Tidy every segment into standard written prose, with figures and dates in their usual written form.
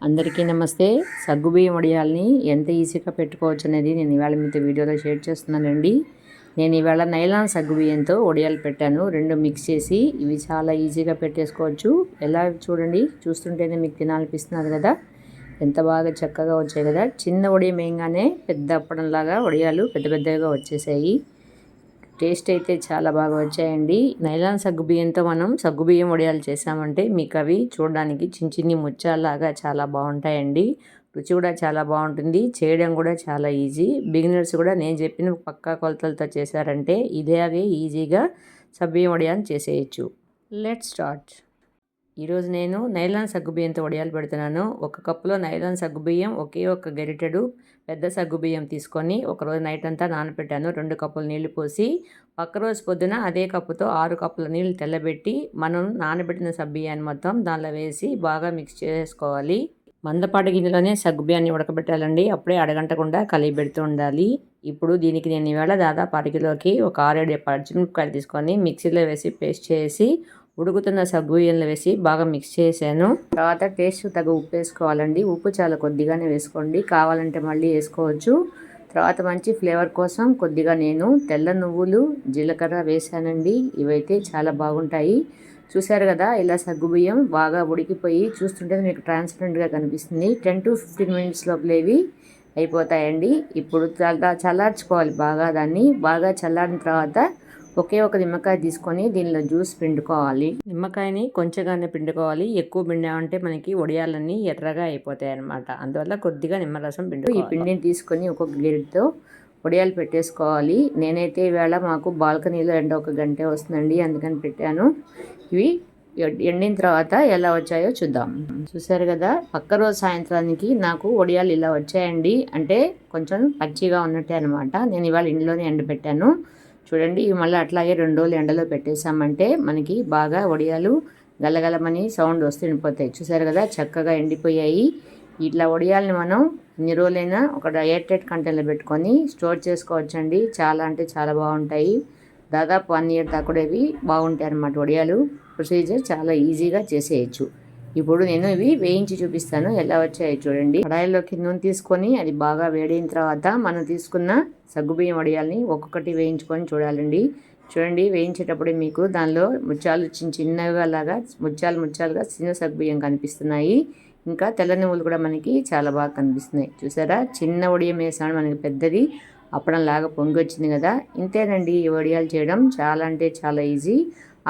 అందరికీ నమస్తే. సగ్గుబియ్యం వడియాల్ని ఎంత ఈజీగా పెట్టుకోవచ్చు అనేది నేను ఇవాళ మీతో వీడియోలో షేర్ చేస్తున్నానండి. నేను ఇవాళ నైలాన్ సగ్గుబియ్యంతో వడియాలు పెట్టాను. రెండు మిక్స్ చేసి ఇవి చాలా ఈజీగా పెట్టేసుకోవచ్చు. ఎలా చూడండి, చూస్తుంటేనే మీకు తినాలనిపిస్తున్నది కదా. ఎంత బాగా చక్కగా వచ్చాయి కదా. చిన్న వడియం వేయగానే పెద్ద అప్పడంలాగా వడియాలు పెద్ద పెద్దగా వచ్చేసాయి. టేస్ట్ అయితే చాలా బాగా వచ్చాయండి. నైలాన్ సగ్గుబియ్యంతో మనం సగ్గుబియ్యం వడియాలు చేసామంటే మీకు అవి చూడడానికి చిన్న చిన్ని ముత్యాలలాగా చాలా బాగుంటాయండి. రుచి కూడా చాలా బాగుంటుంది. చేయడం కూడా చాలా ఈజీ. బిగినర్స్ కూడా నేను చెప్పిన పక్కా కొలతలతో చేశారంటే ఇదే ఈజీగా సగ్గుబియ్యం వడియాలు చేసేయచ్చు. Let's start. ఈరోజు నేను నైలాన్ సగ్గుబియ్యంతో వడియాలు పెడుతున్నాను. ఒక కప్పులో నైలాన్ సగ్గుబియ్యం, ఒకే ఒక గరిటెడు పెద్ద సగ్గుబియ్యం తీసుకొని ఒకరోజు నైట్ అంతా నానబెట్టాను. 2 కప్పులు నీళ్లు పోసి పక్క రోజు పొద్దున అదే కప్పుతో 6 కప్పుల నీళ్లు తెల్లబెట్టి మనం నానబెట్టిన సగ్గుబియ్యాన్ని మొత్తం దానిలో వేసి బాగా మిక్స్ చేసుకోవాలి. మందపాటి గిన్నెలోనే సగ్గుబియ్యాన్ని ఉడకబెట్టాలండి. అప్పుడే అడగంటకుండా కలిగి పెడుతూ ఉండాలి. ఇప్పుడు దీనికి నేను ఈవేళ దాదాపు అరకిలోకి ఒక 6-7 పచ్చిమిరపకాయలు తీసుకొని మిక్సీలో వేసి పేస్ట్ చేసి ఉడుకుతున్న సగ్గుబియ్యంలో వేసి బాగా మిక్స్ చేశాను. తర్వాత టేస్ట్ తగ్గ ఉప్పు వేసుకోవాలండి. ఉప్పు చాలా కొద్దిగానే వేసుకోండి, కావాలంటే మళ్ళీ వేసుకోవచ్చు. తర్వాత మంచి ఫ్లేవర్ కోసం కొద్దిగా నేను తెల్ల నువ్వులు, జీలకర్ర వేసానండి. ఇవైతే చాలా బాగుంటాయి. చూసారు కదా, ఇలా సగ్గుబియ్యం బాగా ఉడికిపోయి చూస్తుంటే మీకు ట్రాన్స్పరెంట్గా కనిపిస్తుంది. 10 to 15 మినిట్స్ లోపల ఇవి అయిపోతాయండి. ఇప్పుడు చల్లార్చుకోవాలి బాగా. దాన్ని బాగా చల్లారిన తర్వాత ఒకే ఒక నిమ్మకాయ తీసుకొని దీనిలో జ్యూస్ పిండుకోవాలి. నిమ్మకాయని కొంచెంగానే పిండుకోవాలి. ఎక్కువ పిండామంటే మనకి వడియాలన్నీ ఎర్రగా అయిపోతాయి అన్నమాట. అందువల్ల కొద్దిగా నిమ్మరసం పిండుకోవాలి. ఈ పిండిని తీసుకొని ఒక్కొక్క గిరిటితో వడియాలు పెట్టేసుకోవాలి. నేనైతే ఈవేళ మాకు బాల్కనీలో ఎండ 1 గంటే వస్తుందండి, అందుకని పెట్టాను. ఇవి ఎండిన తర్వాత ఎలా వచ్చాయో చూద్దాం. చూసారు కదా, పక్క రోజు సాయంత్రానికి నాకు వడియాలు ఇలా వచ్చాయండి. అంటే కొంచెం పచ్చిగా ఉన్నట్టే అనమాట. నేను ఇవాళ ఇంట్లోనే ఎండబెట్టాను. చూడండి, ఇవి మళ్ళీ అట్లాగే 2 రోజులు ఎండలో పెట్టేసామంటే మనకి బాగా వడియాలు గలగలమని సౌండ్ వస్తూ ఉండిపోతాయి. చూసారు కదా, చక్కగా ఎండిపోయాయి. ఇట్లా వడియాలని మనం ఎన్ని రోజులైనా ఒక ఎయిర్ టైట్ కంటైనర్లో పెట్టుకొని స్టోర్ చేసుకోవచ్చండి. చాలా అంటే చాలా బాగుంటాయి. దాదాపు 1 year దాకా కూడా ఇవి బాగుంటాయి అన్నమాట. వడియాలు ప్రొసీజర్ చాలా ఈజీగా చేసేయచ్చు. ఇప్పుడు నేను ఇవి వేయించి చూపిస్తాను ఎలా వచ్చాయో చూడండి. కడాయిలోకి నూనె తీసుకొని అది బాగా వేడైన తర్వాత మనం తీసుకున్న సగ్గుబియ్యం వడియాల్ని ఒక్కొక్కటి వేయించుకొని చూడాలండి. చూడండి, వేయించేటప్పుడే మీకు దానిలో ముత్యాలు చిన్నగా లాగా ముత్యాలుగా చిన్న సగ్గుబియ్యం కనిపిస్తున్నాయి. ఇంకా తెల్ల నువ్వులు కూడా మనకి చాలా బాగా కనిపిస్తున్నాయి. చూసారా, చిన్న వడియం వేసాను, మనకి పెద్దది అప్పడం లాగా పొంగి వచ్చింది కదా. ఇంతేనండి, ఈ వడియాలు చేయడం చాలా అంటే చాలా ఈజీ.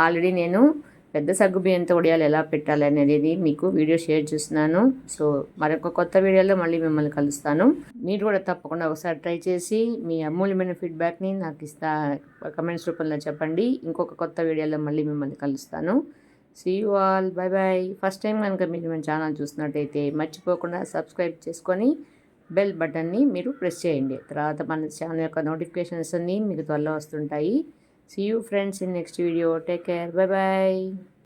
ఆల్రెడీ నేను పెద్ద సగ్గుబియ్యంతో వడియాలు ఎలా పెట్టాలి అనేది మీకు వీడియో షేర్ చేస్తున్నాను. సో మరొక కొత్త వీడియోలో మళ్ళీ మిమ్మల్ని కలుస్తాను. మీరు కూడా తప్పకుండా ఒకసారి ట్రై చేసి మీ అమూల్యమైన ఫీడ్బ్యాక్ని నాకు కమెంట్స్ రూపంలో చెప్పండి. ఇంకొక కొత్త వీడియోలో మళ్ళీ మిమ్మల్ని కలుస్తాను. See you all, bye bye. First time కనుక మీరు మన ఛానల్ చూసినట్టయితే మర్చిపోకుండా సబ్స్క్రైబ్ చేసుకొని బెల్ బటన్ని మీరు ప్రెస్ చేయండి. తర్వాత మన ఛానల్ యొక్క నోటిఫికేషన్స్ అన్నీ మీకు త్వరలో వస్తుంటాయి. See you friends in next video. Take care. Bye bye.